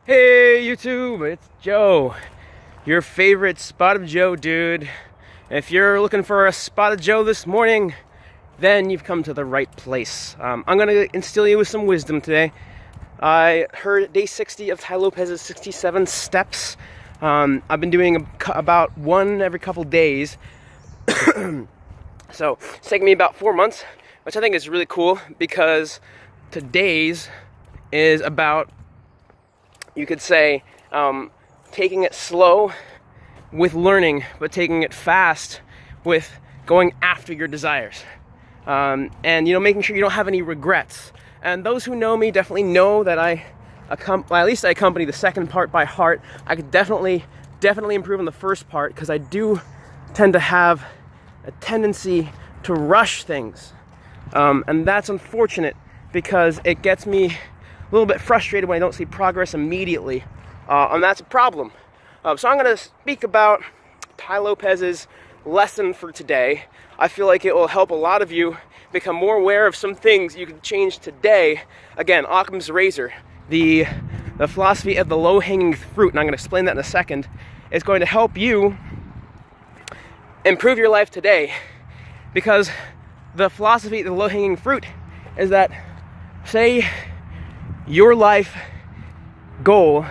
Hey YouTube, it's Joe, your favorite Spotted Joe dude. If you're looking for a Spotted Joe this morning, then you've come to the right place. I'm gonna instill you with some wisdom today. I heard day 60 of Tai Lopez's 67 steps. I've been doing about one every couple days. So it's taken me about 4 months, which I think is really cool because today's is about, you could say, taking it slow with learning, but taking it fast with going after your desires. And making sure you don't have any regrets. And those who know me definitely know that at least I accompany the second part by heart. I could definitely improve on the first part because I do tend to have a tendency to rush things. And that's unfortunate because it gets me a little bit frustrated when I don't see progress immediately, and that's a problem. So I'm going to speak about Tai Lopez's lesson for today. I feel like it will help a lot of you become more aware of some things you can change today. Again, Occam's razor, the philosophy of the low-hanging fruit, and I'm going to explain that in a second, is going to help you improve your life today, because the philosophy of the low-hanging fruit is that, say your life goal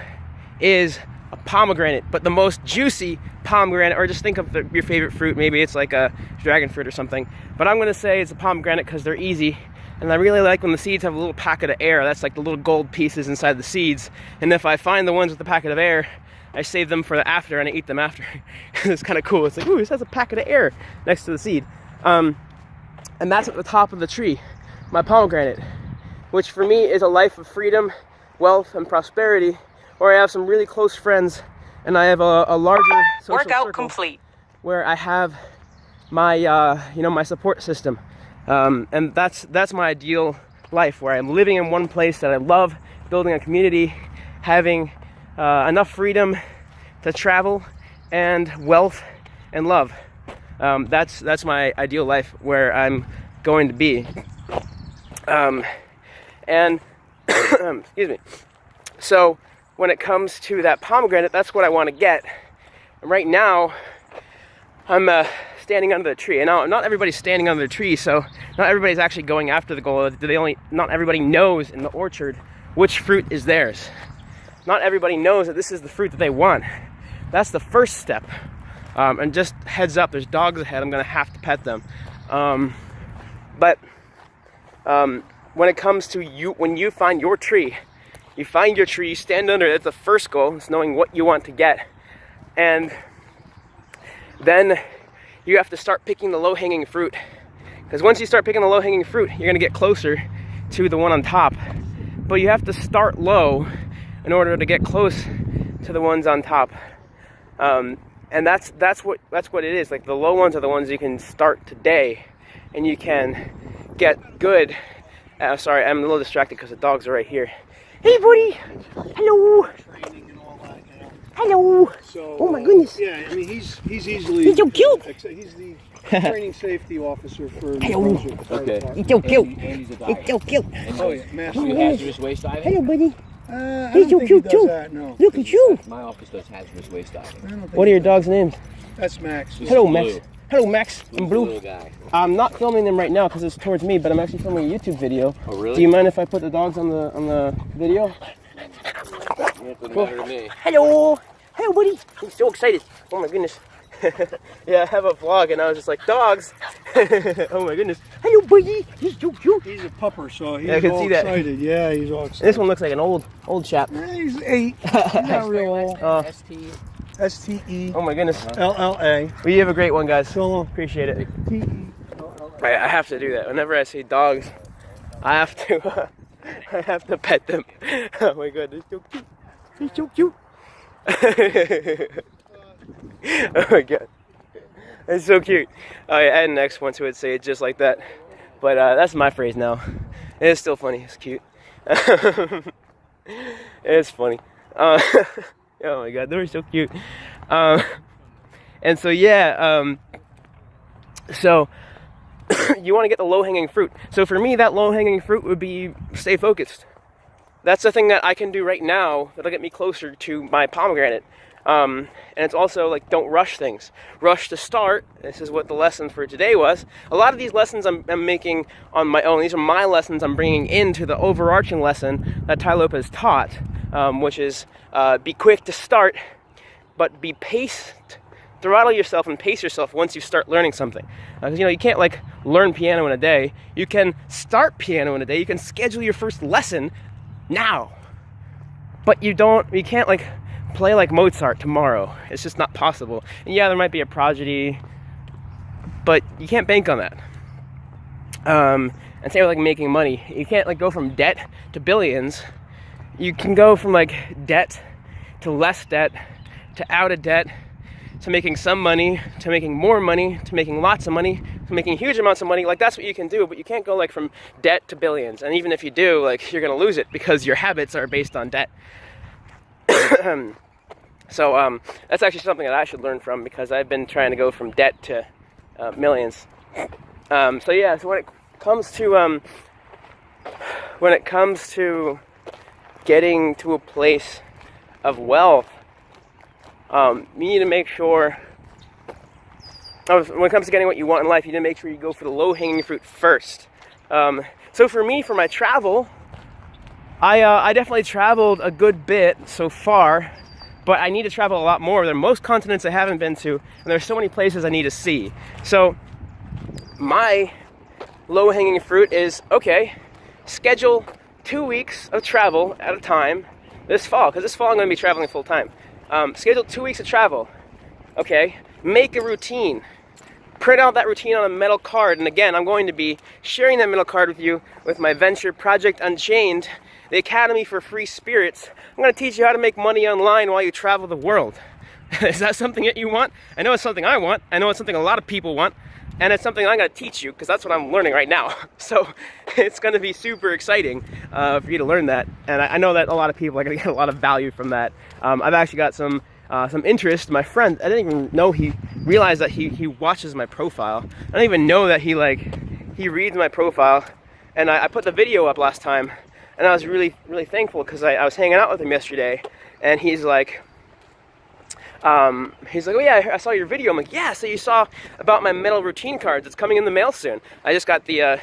is a pomegranate, but the most juicy pomegranate, or just think of your favorite fruit. Maybe it's like a dragon fruit or something, but I'm going to say it's a pomegranate because they're easy, and I really like when the seeds have a little packet of air. That's like the little gold pieces inside the seeds, and if I find the ones with the packet of air, I save them for the after and I eat them after. It's kind of cool. It's like, ooh, this has a packet of air next to the seed. And that's at the top of the tree, my pomegranate, which for me is a life of freedom, wealth, and prosperity, where I have some really close friends, and I have a larger social Workout circle complete. where I have my my support system, and that's my ideal life, where I'm living in one place that I love, building a community, having enough freedom to travel, and wealth and love. That's my ideal life, where I'm going to be. And excuse me. So when it comes to that pomegranate, that's what I want to get. And right now, I'm standing under the tree. And now, not everybody's standing under the tree, so not everybody's actually going after the goal. Not everybody knows in the orchard which fruit is theirs. Not everybody knows that this is the fruit that they want. That's the first step. And just heads up, there's dogs ahead. I'm gonna have to pet them. But when it comes to you, when you find your tree, you stand under it. That's the first goal. It's knowing what you want to get. And then you have to start picking the low-hanging fruit. Because once you start picking the low-hanging fruit, you're gonna get closer to the one on top. But you have to start low in order to get close to the ones on top. And that's what it is. Like, the low ones are the ones you can start today, and you can get good. Sorry, I'm a little distracted because the dogs are right here. Hey, buddy. Hello. Hello. So, oh my goodness. Yeah, I mean he's easily. He's so cute. He's the training safety officer for. Hello. Okay. He's so cute. Andy's a He's so cute. Oh yeah, master. Do you hazardous waste diving? Hello, buddy. I He's so don't think cute he does too. that, no. Look at you. My office does hazardous waste diving. I don't think What are he your does. dogs' names? That's Max. Hello, Blue. Max. Hello, Max. I'm Blue. Little guy. I'm not filming them right now because it's towards me, but I'm actually filming a YouTube video. Oh, really? Do you mind if I put the dogs on the video? It doesn't matter to me. Hello. Hello, buddy. I'm so excited. Oh my goodness. Yeah, I have a vlog and I was just like, dogs. Oh my goodness. Hello, buddy. He's so cute. He's a pupper, so he's Yeah, I can all see that. excited. Yeah, he's all excited. This one looks like an old chap. Yeah, he's 8. He's not real old. ST. STE Oh my goodness. LLA. Well, you have a great one, guys. So long. Appreciate it. TE. I have to do that. Whenever I see dogs, I have to I have to pet them. Oh my god, they're so cute. They're so cute. Oh my god. It's so cute. I had an ex once who would say it just like that. But that's my phrase now. It's still funny. It's cute. It's funny. Oh my god, they were so cute. And so yeah, so you want to get the low-hanging fruit. So for me, that low-hanging fruit would be stay focused. that's the thing that I can do right now that'll get me closer to my pomegranate. And it's also like, don't rush things. Rush to start. This is what the lesson for today was. A lot of these lessons I'm making on my own. These are my lessons I'm bringing into the overarching lesson that Tai Lopez taught, which is be quick to start, but be paced. Throttle yourself and pace yourself once you start learning something. Because you can't like learn piano in a day. You can start piano in a day. You can schedule your first lesson now. But you can't like play like Mozart tomorrow. It's just not possible. And yeah, there might be a prodigy, but you can't bank on that. And same with like making money. You can't like go from debt to billions. You can go from like debt to less debt to out of debt to making some money, to making more money, to making lots of money, to making huge amounts of money. Like, that's what you can do, but you can't go like from debt to billions. And even if you do, like, you're gonna lose it because your habits are based on debt. So that's actually something that I should learn from, because I've been trying to go from debt to millions. So yeah, so when it comes to getting to a place of wealth, you need to make sure, when it comes to getting what you want in life, you need to make sure you go for the low-hanging fruit first. So for me, for my travel, I definitely traveled a good bit so far, but I need to travel a lot more. There are most continents I haven't been to, and there's so many places I need to see. So my low-hanging fruit is, okay, schedule 2 weeks of travel at a time this fall, because this fall I'm going to be traveling full-time. Schedule 2 weeks of travel. Okay, make a routine. Print out that routine on a metal card. And again, I'm going to be sharing that metal card with you with my venture, Project Unchained, the Academy for Free Spirits. I'm going to teach you how to make money online while you travel the world. Is that something that you want? I know it's something I want. I know it's something a lot of people want. And it's something I'm going to teach you, because that's what I'm learning right now. So it's going to be super exciting for you to learn that. And I know that a lot of people are going to get a lot of value from that. I've actually got some interest. My friend, I didn't even know he realized that he watches my profile. I don't even know that he reads my profile. And I put the video up last time, and I was really, really thankful, because I was hanging out with him yesterday, and he's like, oh yeah, I saw your video. I'm like, yeah, so you saw about my metal routine cards. It's coming in the mail soon. I just got a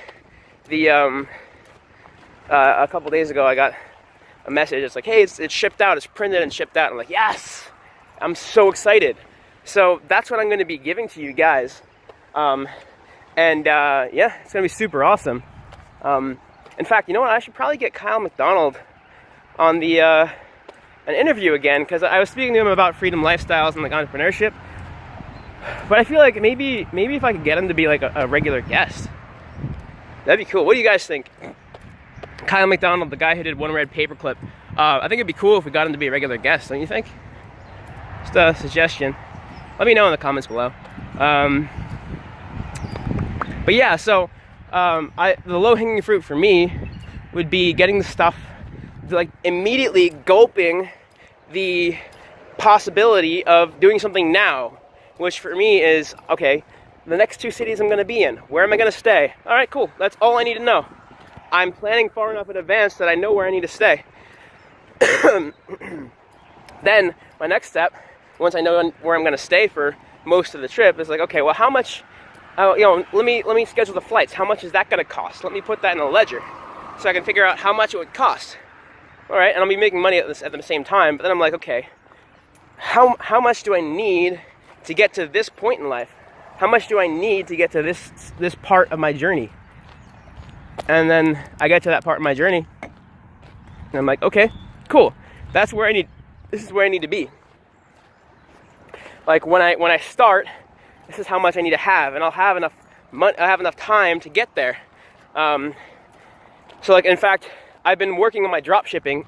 couple days ago, I got a message. It's like, hey, it's shipped out. It's printed and shipped out. I'm like, yes, I'm so excited. So that's what I'm going to be giving to you guys. Yeah, it's going to be super awesome. In fact, you know what? I should probably get Kyle McDonald on an interview again, because I was speaking to him about freedom lifestyles and like entrepreneurship, but I feel like maybe if I could get him to be like a regular guest, that'd be cool. What do you guys think? Kyle McDonald, the guy who did One Red Paperclip, I think it'd be cool if we got him to be a regular guest, don't you think? Just a suggestion. Let me know in the comments below. But yeah, so the low-hanging fruit for me would be getting the stuff, like immediately gulping the possibility of doing something now, which for me is, okay, the next 2 cities I'm going to be in, where am I going to stay? All right, cool, that's all I need to know. I'm planning far enough in advance that I know where I need to stay. Then my next step, once I know where I'm going to stay for most of the trip, is like, okay, well, how much, let me schedule the flights. How much is that going to cost? Let me put that in a ledger so I can figure out how much it would cost. All right, and I'll be making money at the same time, but then I'm like, okay, how much do I need to get to this point in life? How much do I need to get to this part of my journey? And then I get to that part of my journey, and I'm like, okay, cool. This is where I need to be. Like when I start, this is how much I need to have, and I'll have enough time to get there. So like, in fact, I've been working on my drop shipping,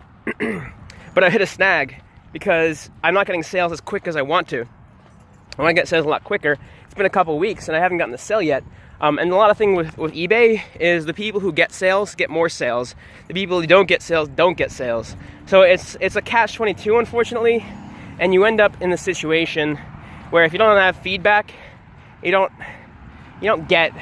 but I hit a snag because I'm not getting sales as quick as I want to. I want to get sales a lot quicker. It's been a couple weeks and I haven't gotten the sale yet. And a lot of thing with eBay is the people who get sales get more sales. The people who don't get sales don't get sales. So it's a catch-22, unfortunately. And you end up in the situation where if you don't have feedback, you don't get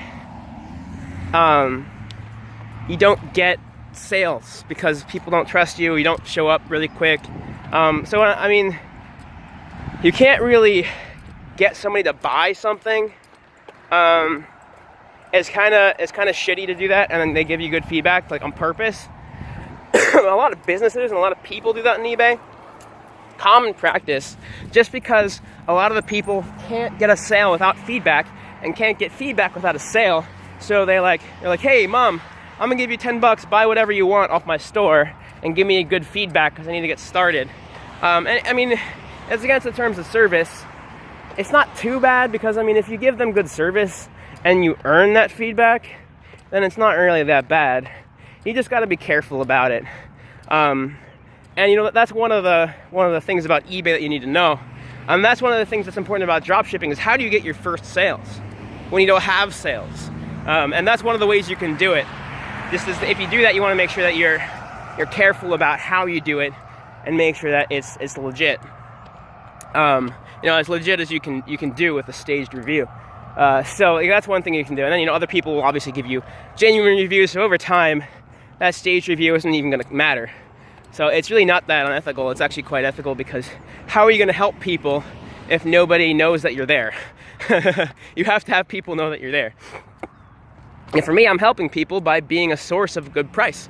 sales because people don't trust you. You don't show up really quick. So I mean, you can't really get somebody to buy something. It's kind of shitty to do that, and then they give you good feedback like on purpose. A lot of businesses and a lot of people do that on eBay. Common practice, just because a lot of the people can't get a sale without feedback and can't get feedback without a sale. So they're like, hey mom, I'm gonna give you $10, buy whatever you want off my store and give me a good feedback because I need to get started. And I mean, it's against the terms of service. It's not too bad because I mean, if you give them good service and you earn that feedback, then it's not really that bad. You just got to be careful about it. And you know, that's one of the things about eBay that you need to know. And that's one of the things that's important about dropshipping is how do you get your first sales when you don't have sales? And that's one of the ways you can do it. Just as if you do that, you want to make sure that you're careful about how you do it and make sure that it's legit. You know, as legit as you can do with a staged review. So like, that's one thing you can do. And then, you know, other people will obviously give you genuine reviews. So over time, that staged review isn't even going to matter. So it's really not that unethical. It's actually quite ethical because how are you going to help people if nobody knows that you're there? You have to have people know that you're there. And for me, I'm helping people by being a source of a good price.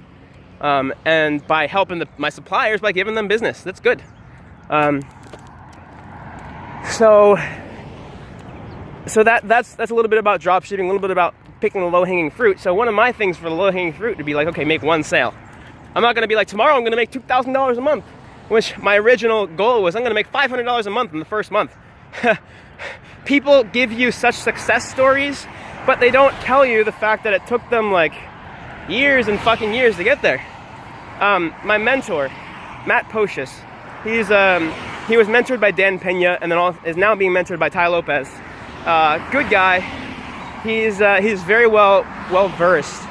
And by helping my suppliers by giving them business. That's good. So that's a little bit about dropshipping, a little bit about picking the low-hanging fruit. So one of my things for the low-hanging fruit would be like, okay, make one sale. I'm not going to be like, tomorrow I'm going to make $2,000 a month, which my original goal was I'm going to make $500 a month in the first month. People give you such success stories, but they don't tell you the fact that it took them like years and fucking years to get there. My mentor, Matt Pocius, he was mentored by Dan Pena and then is now being mentored by Tai Lopez. Good guy. He's very well versed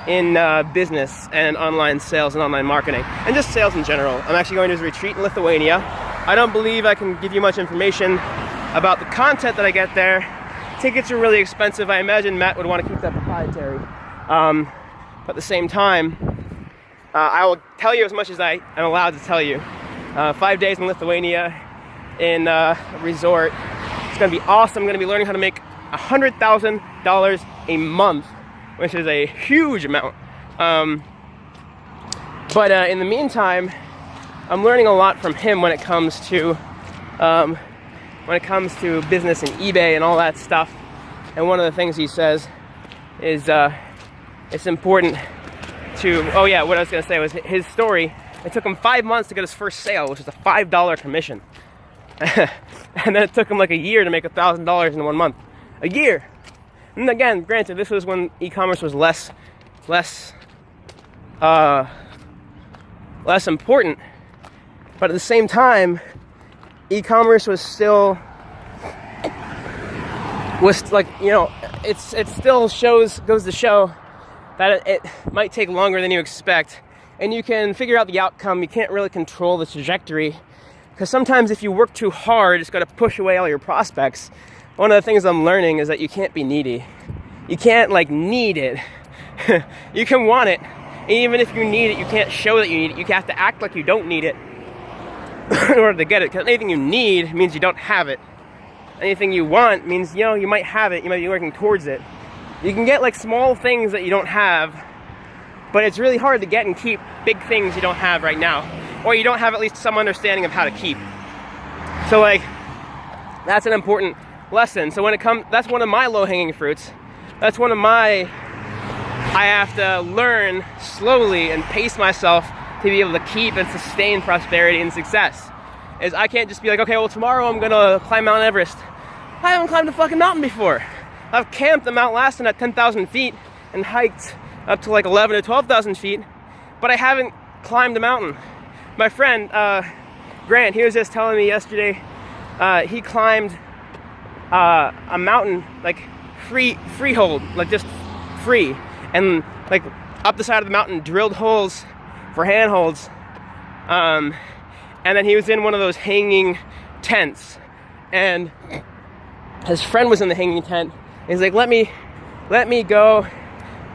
in business and online sales and online marketing and just sales in general. I'm actually going to his retreat in Lithuania. I don't believe I can give you much information about the content that I get there. Tickets are really expensive. I imagine Matt would want to keep that proprietary. But at the same time, I will tell you as much as I am allowed to tell you. 5 days in Lithuania in a resort. It's going to be awesome. I'm going to be learning how to make $100,000 a month, which is a huge amount. But in the meantime, I'm learning a lot from him when it comes to business and eBay and all that stuff. And one of the things he says is it's important to. Oh yeah, what I was going to say was his story. It took him 5 months to get his first sale, which is a $5 commission. And then it took him like a year to make $1,000 in 1 month. A year. And again, granted, this was when e-commerce was less important. But at the same time, e-commerce was like, you know, it still goes to show that it might take longer than you expect. And you can figure out the outcome. You can't really control the trajectory. Because sometimes if you work too hard, it's going to push away all your prospects. One of the things I'm learning is that you can't be needy. You can't, like, need it. You can want it. And even if you need it, you can't show that you need it. You have to act like you don't need it in order to get it. Because anything you need means you don't have it. Anything you want means, you know, you might have it. You might be working towards it. You can get, like, small things that you don't have. But it's really hard to get and keep big things you don't have right now. Or you don't have at least some understanding of how to keep. So like, that's an important lesson. So that's one of my low-hanging fruits. That's one of I have to learn slowly and pace myself to be able to keep and sustain prosperity and success. Is I can't just be like, okay, well tomorrow I'm gonna climb Mount Everest. I haven't climbed a fucking mountain before. I've camped at Mount Lassen at 10,000 feet and hiked up to like 11 to 12,000 feet, but I haven't climbed a mountain. My friend, Grant, he was just telling me yesterday, he climbed a mountain, like freehold, like just free, and like up the side of the mountain, drilled holes for handholds, and then he was in one of those hanging tents, and his friend was in the hanging tent. He's like, let me go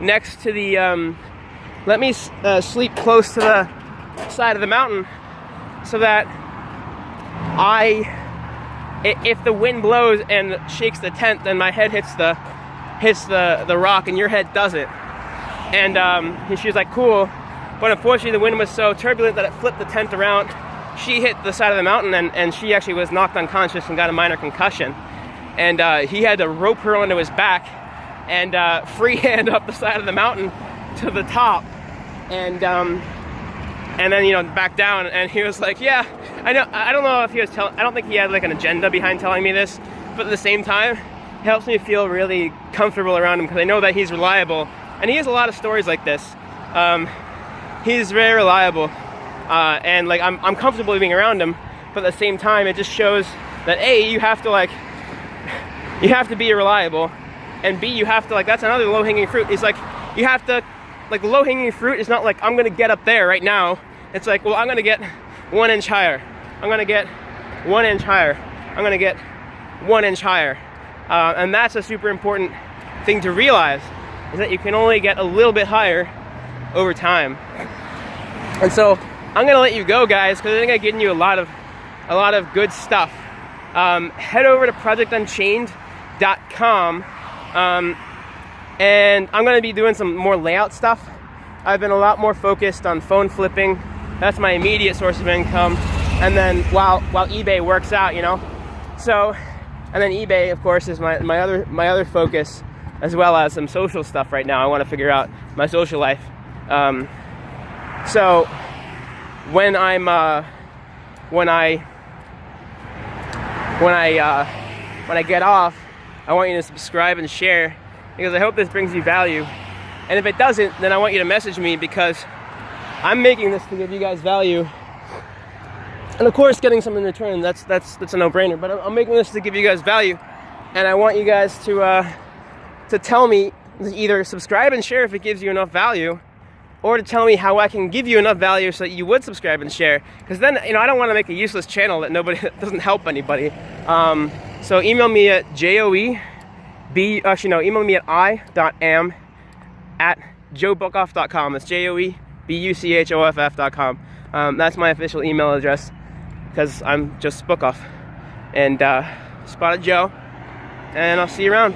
next to the let me sleep close to the side of the mountain so that if the wind blows and shakes the tent, then my head hits the rock and your head doesn't. And she was like, cool. But unfortunately the wind was so turbulent that it flipped the tent around. She hit the side of the mountain and she actually was knocked unconscious and got a minor concussion. And he had to rope her onto his back and freehand up the side of the mountain to the top. And then, you know, back down. And he was like, yeah, I know. I don't know if he was I don't think he had like an agenda behind telling me this, but at the same time, it helps me feel really comfortable around him because I know that he's reliable. And he has a lot of stories like this. He's very reliable. And like I'm comfortable being around him, but at the same time it just shows that A, you have to be reliable, and B, you have to, like, that's another low-hanging fruit. It's like you have to, like, the low-hanging fruit is not like I'm gonna get up there right now. It's like, well, I'm gonna get 1 inch higher. I'm gonna get 1 inch higher. I'm gonna get 1 inch higher. And that's a super important thing to realize, is that you can only get a little bit higher over time. And so I'm gonna let you go, guys, because I think I've given you a lot of good stuff. Head over to projectunchained.com, and I'm gonna be doing some more layout stuff. I've been a lot more focused on phone flipping. That's my immediate source of income. And then while eBay works out, you know. So, and then eBay, of course, is my other focus, as well as some social stuff right now. I want to figure out my social life. So when I get off, I want you to subscribe and share, because I hope this brings you value. And if it doesn't, then I want you to message me, because I'm making this to give you guys value. And of course, getting something in return, that's a no-brainer. But I'm making this to give you guys value, and I want you guys to tell me, either subscribe and share if it gives you enough value, or to tell me how I can give you enough value so that you would subscribe and share. Because then, you know, I don't want to make a useless channel that doesn't help anybody. So email me at email me at i.am@joebuchoff.com. That's joebuchoff.com. That's my official email address, because I'm just Bookoff. And Spotted Joe, and I'll see you around.